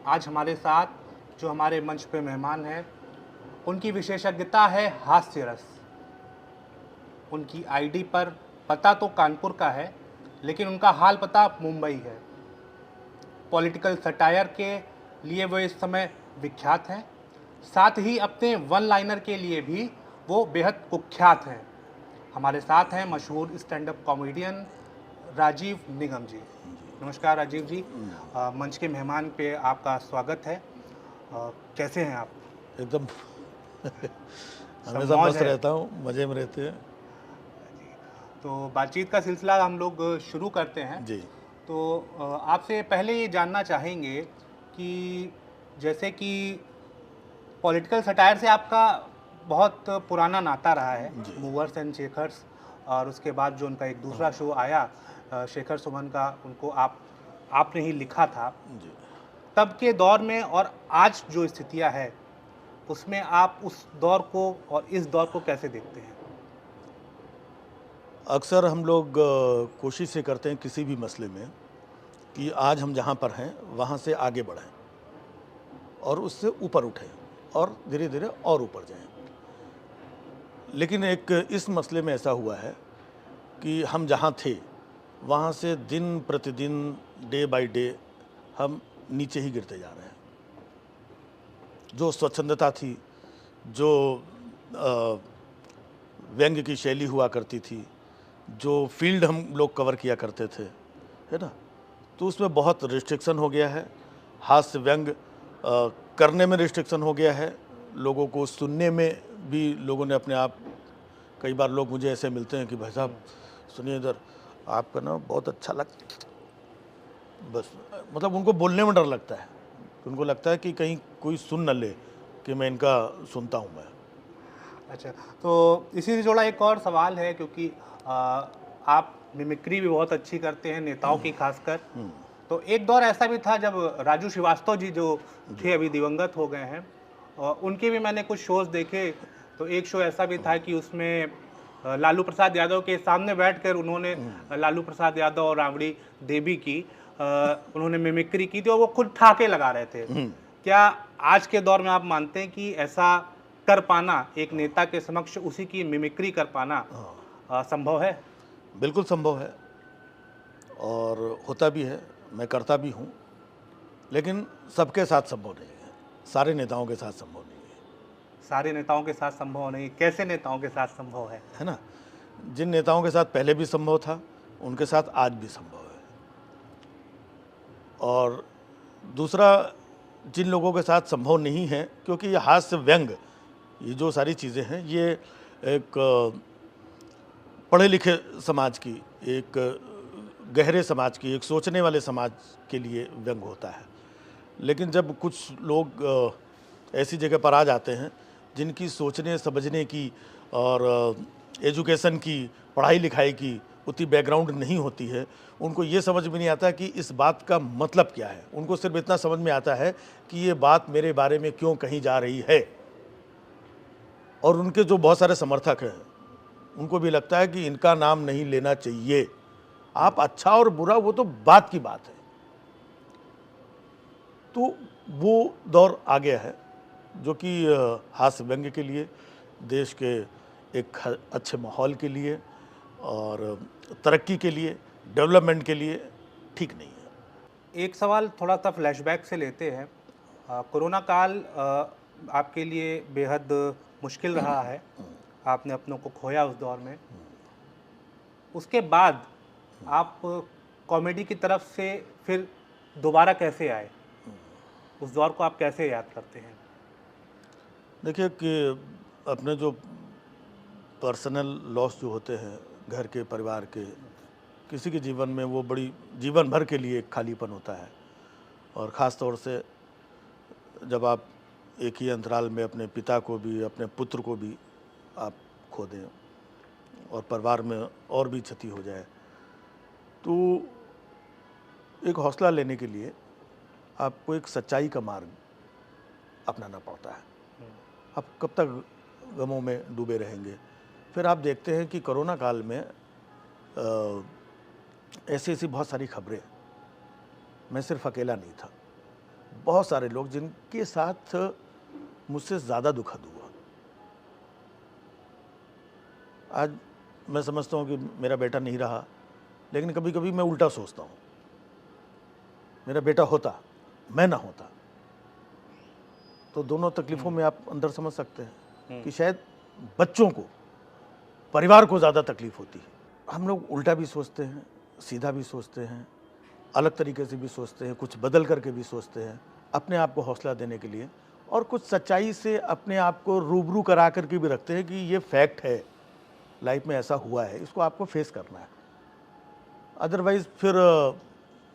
आज हमारे साथ जो हमारे मंच पे मेहमान हैं, उनकी विशेषज्ञता है हास्य रस। उनकी आईडी पर पता तो कानपुर का है, लेकिन उनका हाल पता मुंबई है। पॉलिटिकल सटायर के लिए वो इस समय विख्यात हैं, साथ ही अपने वन लाइनर के लिए भी वो बेहद कुख्यात हैं। हमारे साथ हैं मशहूर स्टैंड अप कॉमेडियन राजीव निगम जी। नमस्कार राजीव जी, मंच के मेहमान पे आपका स्वागत है। कैसे हैं आप? एकदम सब हमेशा मौज मस्त है? रहता हूँ, मज़े में रहते हैं। तो बातचीत का सिलसिला हम लोग शुरू करते हैं। जी। तो आपसे पहले ये जानना चाहेंगे कि जैसे कि पॉलिटिकल सटायर से आपका बहुत पुराना नाता रहा है, जी। मूवर्स एंड शेखर्स, और उसके बाद जो उनका एक दूसरा हाँ। शो आया शेखर सुमन का, उनको आपने ही लिखा था। जी। तब के दौर में और आज जो स्थितियां है, उसमें आप उस दौर को और इस दौर को कैसे देखते हैं? अक्सर हम लोग कोशिश ये करते हैं किसी भी मसले में कि आज हम जहाँ पर हैं वहाँ से आगे बढ़ें और उससे ऊपर उठें और धीरे धीरे और ऊपर जाएं। लेकिन एक इस मसले में ऐसा हुआ है कि हम जहाँ थे वहाँ से दिन प्रतिदिन, डे बाय डे हम नीचे ही गिरते जा रहे हैं। जो स्वच्छंदता थी, जो व्यंग्य की शैली हुआ करती थी, जो फील्ड हम लोग कवर किया करते थे, है ना, तो उसमें बहुत रिस्ट्रिक्शन हो गया है। हास्य व्यंग्य करने में रिस्ट्रिक्शन हो गया है, लोगों को सुनने में भी लोगों ने अपने आप, कई बार लोग मुझे ऐसे मिलते हैं कि भाई साहब सुनिए इधर, आपका ना बहुत अच्छा लगता, बस मतलब उनको बोलने में डर लगता है। उनको लगता है कि कहीं कोई सुन न ले कि मैं इनका सुनता हूँ मैं। अच्छा, तो इसी से जुड़ा एक और सवाल है, क्योंकि आप मिमिक्री भी बहुत अच्छी करते हैं, नेताओं की खासकर। तो एक दौर ऐसा भी था जब राजू श्रीवास्तव जी जो थे, अभी दिवंगत हो गए हैं, और उनके भी मैंने कुछ शोज देखे। तो एक शो ऐसा भी था कि उसमें लालू प्रसाद यादव के सामने बैठकर उन्होंने लालू प्रसाद यादव और राबड़ी देवी की उन्होंने मिमिक्री की थी, और वो खुद ठाके लगा रहे थे। क्या आज के दौर में आप मानते हैं कि ऐसा कर पाना, एक नेता के समक्ष उसी की मिमिक्री कर पाना संभव है? बिल्कुल संभव है और होता भी है, मैं करता भी हूँ, लेकिन सबके साथ संभव नहीं है, सारे नेताओं के साथ संभव नहीं सारे नेताओं के साथ संभव नहीं? कैसे नेताओं के साथ संभव है ना। जिन नेताओं के साथ पहले भी संभव था, उनके साथ आज भी संभव है। और दूसरा, जिन लोगों के साथ संभव नहीं है, क्योंकि ये हास्य व्यंग्य, ये जो सारी चीज़ें हैं, ये एक पढ़े लिखे समाज की, एक गहरे समाज की, एक सोचने वाले समाज के लिए व्यंग होता है। लेकिन जब कुछ लोग ऐसी जगह पर आ जाते हैं जिनकी सोचने समझने की और एजुकेशन की, पढ़ाई लिखाई की उतनी बैकग्राउंड नहीं होती है, उनको ये समझ में नहीं आता कि इस बात का मतलब क्या है। उनको सिर्फ इतना समझ में आता है कि ये बात मेरे बारे में क्यों कही जा रही है। और उनके जो बहुत सारे समर्थक हैं, उनको भी लगता है कि इनका नाम नहीं लेना चाहिए। आप अच्छा और बुरा वो तो बात की बात है। तो वो दौर आ गया है जो कि हास्य व्यंग्य के लिए, देश के एक अच्छे माहौल के लिए और तरक्की के लिए, डेवलपमेंट के लिए ठीक नहीं है। एक सवाल थोड़ा सा फ्लैशबैक से लेते हैं। कोरोना काल आपके लिए बेहद मुश्किल रहा है, आपने अपनों को खोया उस दौर में। उसके बाद आप कॉमेडी की तरफ से फिर दोबारा कैसे आए? उस दौर को आप कैसे याद करते हैं? देखिए कि अपने जो पर्सनल लॉस जो होते हैं घर के, परिवार के, किसी के जीवन में वो बड़ी जीवन भर के लिए एक खालीपन होता है। और ख़ास तौर से जब आप एक ही अंतराल में अपने पिता को भी, अपने पुत्र को भी आप खो दें और परिवार में और भी क्षति हो जाए, तो एक हौसला लेने के लिए आपको एक सच्चाई का मार्ग अपनाना पड़ता है। आप कब तक गमों में डूबे रहेंगे। फिर आप देखते हैं कि कोरोना काल में ऐसी ऐसी बहुत सारी खबरें, मैं सिर्फ अकेला नहीं था, बहुत सारे लोग जिनके साथ मुझसे ज़्यादा दुखद हुआ। आज मैं समझता हूँ कि मेरा बेटा नहीं रहा, लेकिन कभी कभी मैं उल्टा सोचता हूँ, मेरा बेटा होता, मैं ना होता, तो दोनों तकलीफ़ों में आप अंदर समझ सकते हैं कि शायद बच्चों को, परिवार को ज़्यादा तकलीफ़ होती है। हम लोग उल्टा भी सोचते हैं, सीधा भी सोचते हैं, अलग तरीके से भी सोचते हैं, कुछ बदल करके भी सोचते हैं अपने आप को हौसला देने के लिए, और कुछ सच्चाई से अपने आप को रूबरू करा करके भी रखते हैं कि ये फैक्ट है, लाइफ में ऐसा हुआ है, इसको आपको फेस करना है। अदरवाइज़ फिर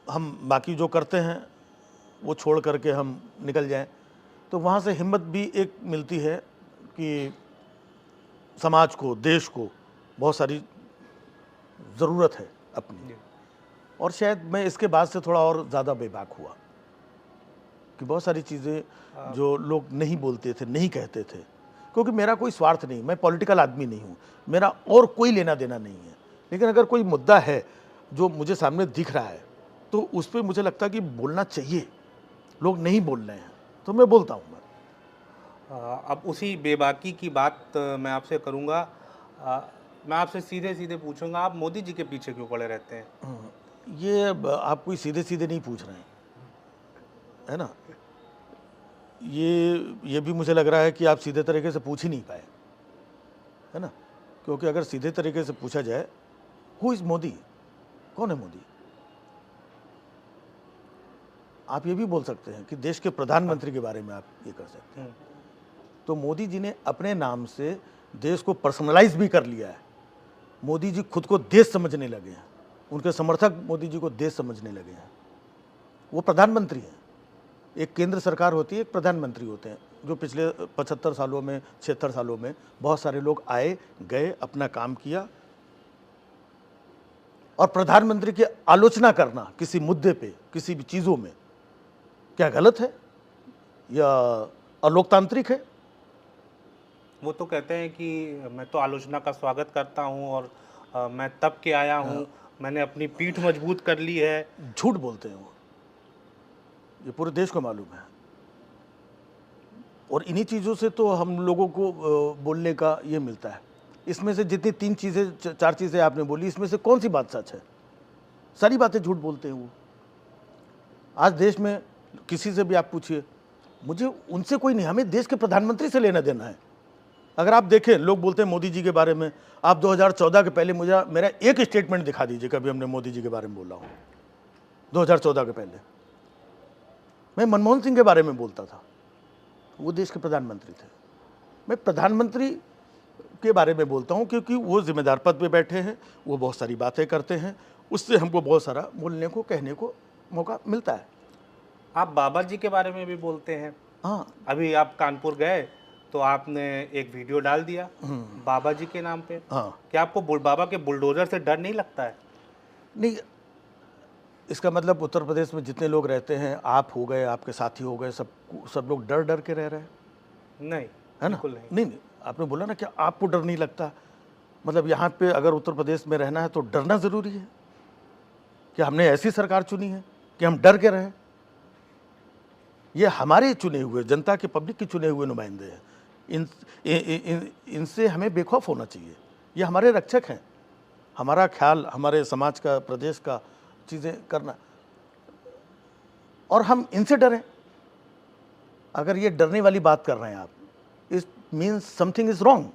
हम बाकी जो करते हैं वो छोड़ करके हम निकल जाएं, तो वहाँ से हिम्मत भी एक मिलती है कि समाज को, देश को बहुत सारी ज़रूरत है अपनी। और शायद मैं इसके बाद से थोड़ा और ज़्यादा बेबाक हुआ कि बहुत सारी चीज़ें जो लोग नहीं बोलते थे, नहीं कहते थे, क्योंकि मेरा कोई स्वार्थ नहीं, मैं पॉलिटिकल आदमी नहीं हूँ, मेरा और कोई लेना देना नहीं है। लेकिन अगर कोई मुद्दा है जो मुझे सामने दिख रहा है तो उस पर मुझे लगता है कि बोलना चाहिए, लोग नहीं बोल रहे हैं तो मैं बोलता हूँ। अब उसी बेबाकी की बात मैं आपसे करूँगा। मैं आपसे सीधे सीधे पूछूंगा, आप मोदी जी के पीछे क्यों पड़े रहते हैं? ये आप कोई सीधे सीधे नहीं पूछ रहे हैं, है ना? ये भी मुझे लग रहा है कि आप सीधे तरीके से पूछ ही नहीं पाए, है ना? क्योंकि अगर सीधे तरीके से पूछा जाए, हु इज़ मोदी, कौन है मोदी, आप ये भी बोल सकते हैं कि देश के प्रधानमंत्री के बारे में आप ये कर सकते हैं। तो मोदी जी ने अपने नाम से देश को पर्सनलाइज भी कर लिया है। मोदी जी खुद को देश समझने लगे हैं, उनके समर्थक मोदी जी को देश समझने लगे हैं। वो प्रधानमंत्री हैं, एक केंद्र सरकार होती है, एक प्रधानमंत्री होते हैं, जो पिछले 75 सालों में, 76 सालों में बहुत सारे लोग आए गए, अपना काम किया। और प्रधानमंत्री की आलोचना करना किसी मुद्दे पे, किसी भी चीज़ों में, क्या गलत है या अलोकतांत्रिक है? वो तो कहते हैं कि मैं तो आलोचना का स्वागत करता हूं और मैं तब के आया हूं, मैंने अपनी पीठ मजबूत कर ली है। झूठ बोलते हैं वो, ये पूरे देश को मालूम है। और इन्हीं चीज़ों से तो हम लोगों को बोलने का ये मिलता है। इसमें से जितनी 3 चीज़ें, 4 चीज़ें आपने बोली, इसमें से कौन सी बात सच है? सारी बातें झूठ बोलते हैं वो। आज देश में किसी से भी आप पूछिए, मुझे उनसे कोई नहीं, हमें देश के प्रधानमंत्री से लेना देना है। अगर आप देखें, लोग बोलते हैं मोदी जी के बारे में, आप 2014 के पहले मुझे मेरा एक स्टेटमेंट दिखा दीजिए कभी हमने मोदी जी के बारे में बोला हो। 2014 के पहले मैं मनमोहन सिंह के बारे में बोलता था, वो देश के प्रधानमंत्री थे। मैं प्रधानमंत्री के बारे में बोलता हूँ क्योंकि वो जिम्मेदार पद पे बैठे हैं, वो बहुत सारी बातें करते हैं, उससे हमको बहुत सारा बोलने को, कहने को मौका मिलता है। आप बाबा जी के बारे में भी बोलते हैं। हाँ, अभी आप कानपुर गए तो आपने एक वीडियो डाल दिया बाबा जी के नाम पे। हाँ। क्या आपको बाबा के बुलडोजर से डर नहीं लगता है? नहीं, इसका मतलब उत्तर प्रदेश में जितने लोग रहते हैं, आप हो गए, आपके साथी हो गए, सब लोग डर डर के रह रहे हैं? नहीं, है ना? बिल्कुल नहीं। नहीं, आपने बोला ना कि आपको डर नहीं लगता, मतलब यहाँ पे अगर उत्तर प्रदेश में रहना है तो डरना ज़रूरी है? क्या हमने ऐसी सरकार चुनी है कि हम डर के रहें? ये हमारे चुने हुए, जनता के, पब्लिक के चुने हुए नुमाइंदे हैं। इनसे हमें बेखौफ होना चाहिए। ये हमारे रक्षक हैं, हमारा ख्याल, हमारे समाज का, प्रदेश का चीज़ें करना, और हम इनसे डरें? अगर ये डरने वाली बात कर रहे हैं आप, it means something is wrong.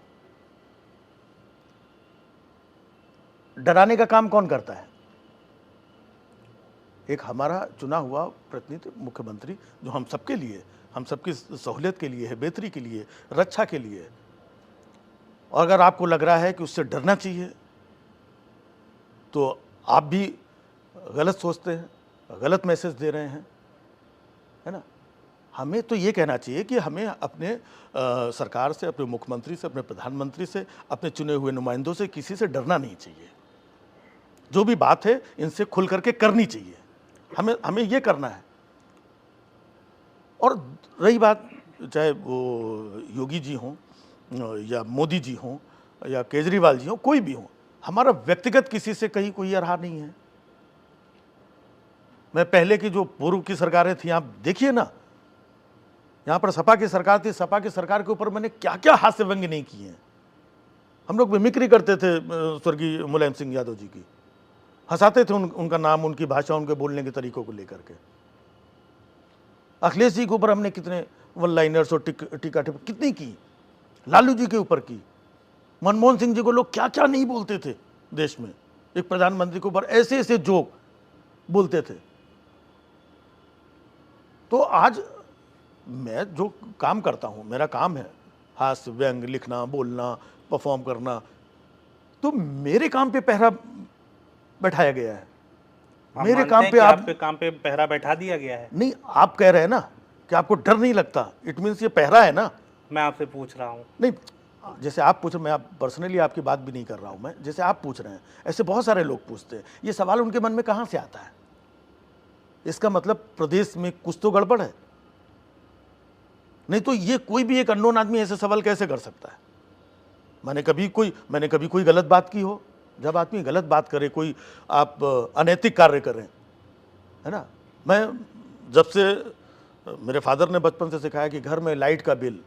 डराने का काम कौन करता है? एक हमारा चुना हुआ प्रतिनिधि, मुख्यमंत्री, जो हम सबके लिए, हम सबकी सहूलियत के लिए है, बेहतरी के लिए, रक्षा के लिए। और अगर आपको लग रहा है कि उससे डरना चाहिए तो आप भी गलत सोचते हैं, गलत मैसेज दे रहे हैं, है ना? हमें तो ये कहना चाहिए कि हमें अपने सरकार से, अपने मुख्यमंत्री से, अपने प्रधानमंत्री से, अपने चुने हुए नुमाइंदों से, किसी से डरना नहीं चाहिए। जो भी बात है इनसे खुल करके करनी चाहिए, हमें ये करना है। और रही बात, चाहे वो योगी जी हों या मोदी जी हों या केजरीवाल जी हों, कोई भी हो, हमारा व्यक्तिगत किसी से कहीं कोई अरहा नहीं है। मैं पहले की जो पूर्व की सरकारें थी, आप देखिए ना, यहाँ पर सपा की सरकार थी, सपा की सरकार के ऊपर मैंने क्या क्या हास्य व्यंग्य नहीं किए हैं। हम लोग मिमिक्री करते थे स्वर्गीय मुलायम सिंह यादव जी की, हंसाते थे उनका नाम, उनकी भाषा, उनके बोलने के तरीकों को लेकर के। अखिलेश जी के ऊपर हमने कितने वन लाइनर्स और टीका टिप्पणी कितनी की, लालू जी के ऊपर की, मनमोहन सिंह जी को लोग क्या क्या नहीं बोलते थे देश में, एक प्रधानमंत्री के ऊपर ऐसे ऐसे जोक बोलते थे। तो आज मैं जो काम करता हूं, मेरा काम है हास्य व्यंग लिखना, बोलना, परफॉर्म करना, तो मेरे काम पे पहरा बैठाया गया है। आप मेरे मानते काम हैं पे कि आप आपके काम पे पहरा बैठा दिया गया है? नहीं, आप कह रहे हैं ना कि आपको डर नहीं लगता, इट मीन्स ये पहरा है ना। मैं आपसे पूछ रहा हूँ। नहीं, जैसे आप पूछ रहे, मैं आप पर्सनली आपकी बात भी नहीं कर रहा हूं, मैं जैसे आप पूछ रहे हैं ऐसे बहुत सारे लोग पूछते हैं। ये सवाल उनके मन में कहां से आता है? इसका मतलब प्रदेश में कुछ तो गड़बड़ है, नहीं तो ये कोई भी एक अननोन आदमी ऐसे सवाल कैसे कर सकता है? मैंने कभी कोई गलत बात की हो? जब आदमी गलत बात करे, कोई आप अनैतिक कार्य करें, है ना। मैं जब से, मेरे फादर ने बचपन से सिखाया कि घर में लाइट का बिल,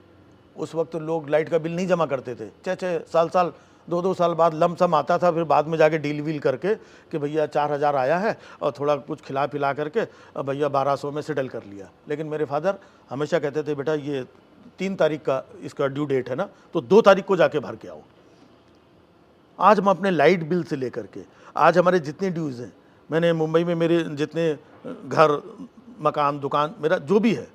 उस वक्त लोग लाइट का बिल नहीं जमा करते थे, 6-6 साल 2-2 साल बाद लमसम आता था, फिर बाद में जाके डील वील करके कि भैया 4000 आया है और थोड़ा कुछ खिला पिला करके भैया 1200 में सेटल कर लिया। लेकिन मेरे फादर हमेशा कहते थे, बेटा ये 3 तारीख का इसका ड्यू डेट है ना, तो 2 तारीख को जाके भर के आओ। आज हम अपने लाइट बिल से लेकर के आज हमारे जितने ड्यूज़ हैं, मैंने मुंबई में मेरे जितने घर, मकान, दुकान, मेरा जो भी है,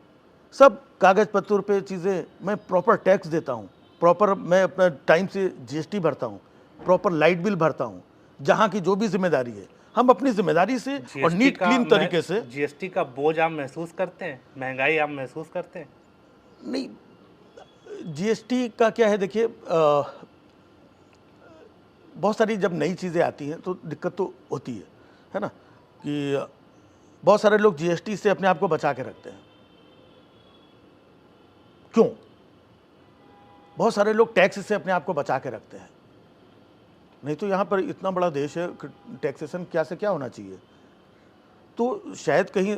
सब कागज़ पत्तर पे चीज़ें, मैं प्रॉपर टैक्स देता हूँ, प्रॉपर मैं अपना टाइम से जीएसटी भरता हूँ, प्रॉपर लाइट बिल भरता हूँ। जहाँ की जो भी जिम्मेदारी है, हम अपनी जिम्मेदारी से और नीट क्लीन तरीके से। जीएसटी का बोझ आप महसूस करते हैं? महंगाई आप महसूस करते हैं? नहीं, जीएसटी का क्या है, देखिए बहुत सारी जब नई चीज़ें आती हैं तो दिक्कत तो होती है ना, कि बहुत सारे लोग जीएसटी से अपने आप को बचा के रखते हैं। क्यों? बहुत सारे लोग टैक्स से अपने आप को बचा के रखते हैं। नहीं तो यहाँ पर इतना बड़ा देश है, टैक्सेशन क्या से क्या होना चाहिए। तो शायद कहीं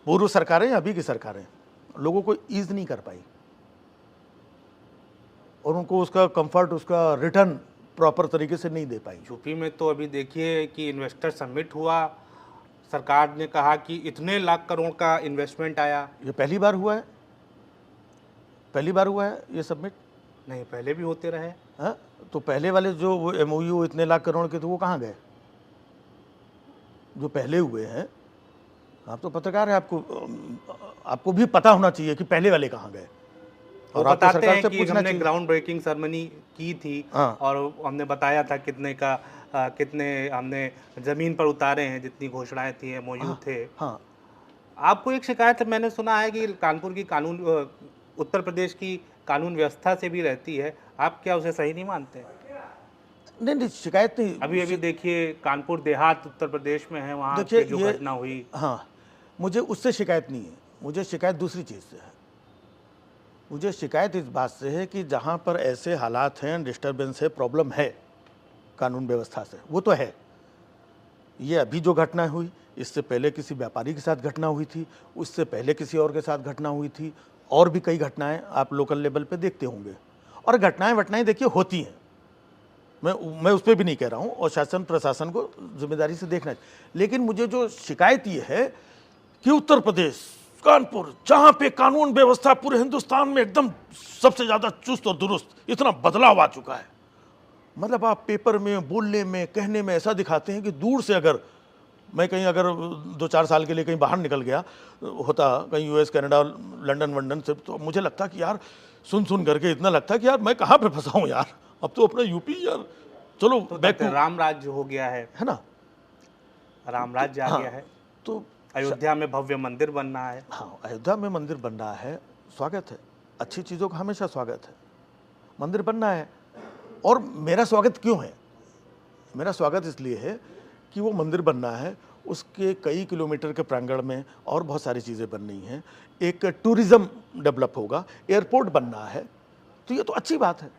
पूर्व सरकारें या अभी की सरकारें लोगों को ईज नहीं कर पाई और उनको उसका कंफर्ट, उसका रिटर्न प्रॉपर तरीके से नहीं दे पाई। यूपी में तो अभी देखिए कि इन्वेस्टर समिट हुआ, सरकार ने कहा कि इतने लाख करोड़ का इन्वेस्टमेंट आया। ये पहली बार हुआ है? पहली बार हुआ है ये सबमिट? नहीं, पहले भी होते रहे। हाँ, तो पहले वाले जो वो एमओयू इतने लाख करोड़ के थे वो कहाँ गए? जो पहले हुए हैं, आप तो पत्रकार है, आपको भी पता होना चाहिए कि पहले वाले कहाँ गए। और बताते हैं कि हमने ग्राउंड ब्रेकिंग सेरेमनी की थी। हाँ। और हमने बताया था कितने हमने जमीन पर उतारे हैं, जितनी घोषणाएं थी, एमओयू थे। हाँ। आपको एक शिकायत मैंने सुना है कि कानपुर की उत्तर प्रदेश की कानून व्यवस्था से भी रहती है, आप क्या उसे सही नहीं मानते? नहीं, शिकायत नहीं। अभी देखिए कानपुर देहात उत्तर प्रदेश में है, वहाँ देखिए जो घटना हुई। हाँ, मुझे उससे शिकायत नहीं है, मुझे शिकायत दूसरी चीज़ से है। मुझे शिकायत इस बात से है कि जहाँ पर ऐसे हालात हैं, डिस्टर्बेंस है, प्रॉब्लम है कानून व्यवस्था से, वो तो है। ये अभी जो घटना हुई, इससे पहले किसी व्यापारी के साथ घटना हुई थी, उससे पहले किसी और के साथ घटना हुई थी, और भी कई घटनाएं आप लोकल लेवल पे देखते होंगे। और घटनाएं देखिए होती हैं, मैं उस पर भी नहीं कह रहा हूँ, और शासन प्रशासन को जिम्मेदारी से देखना चाहिए। लेकिन मुझे जो शिकायत ये है कि उत्तर प्रदेश, कानपुर, जहाँ पे कानून व्यवस्था पूरे हिंदुस्तान में एकदम सबसे ज़्यादा चुस्त और दुरुस्त, इतना बदलाव आ चुका है। मतलब आप पेपर में, बोलने में, कहने में ऐसा दिखाते हैं कि दूर से अगर मैं कहीं अगर 2-4 साल के लिए कहीं बाहर निकल गया होता, कहीं यूएस, कनाडा, लंदन वंडन से, तो मुझे लगता कि यार सुन करके इतना लगता कि यार मैं कहाँ पे फंसा हूँ यार, अब तो अपना यूपी यार, चलो तो बैक टू राम राज्य हो गया है ना, राम राज्य आ गया है। तो अयोध्या में भव्य मंदिर बन रहा है। हाँ, अयोध्या में मंदिर बन रहा है, स्वागत है, अच्छी चीज़ों का हमेशा स्वागत है, मंदिर बनना है। और मेरा स्वागत क्यों है? मेरा स्वागत इसलिए है कि वो मंदिर बनना है, उसके कई किलोमीटर के प्रांगण में और बहुत सारी चीज़ें बन रही हैं, एक टूरिज़्म डेवलप होगा, एयरपोर्ट बनना है, तो ये तो अच्छी बात है।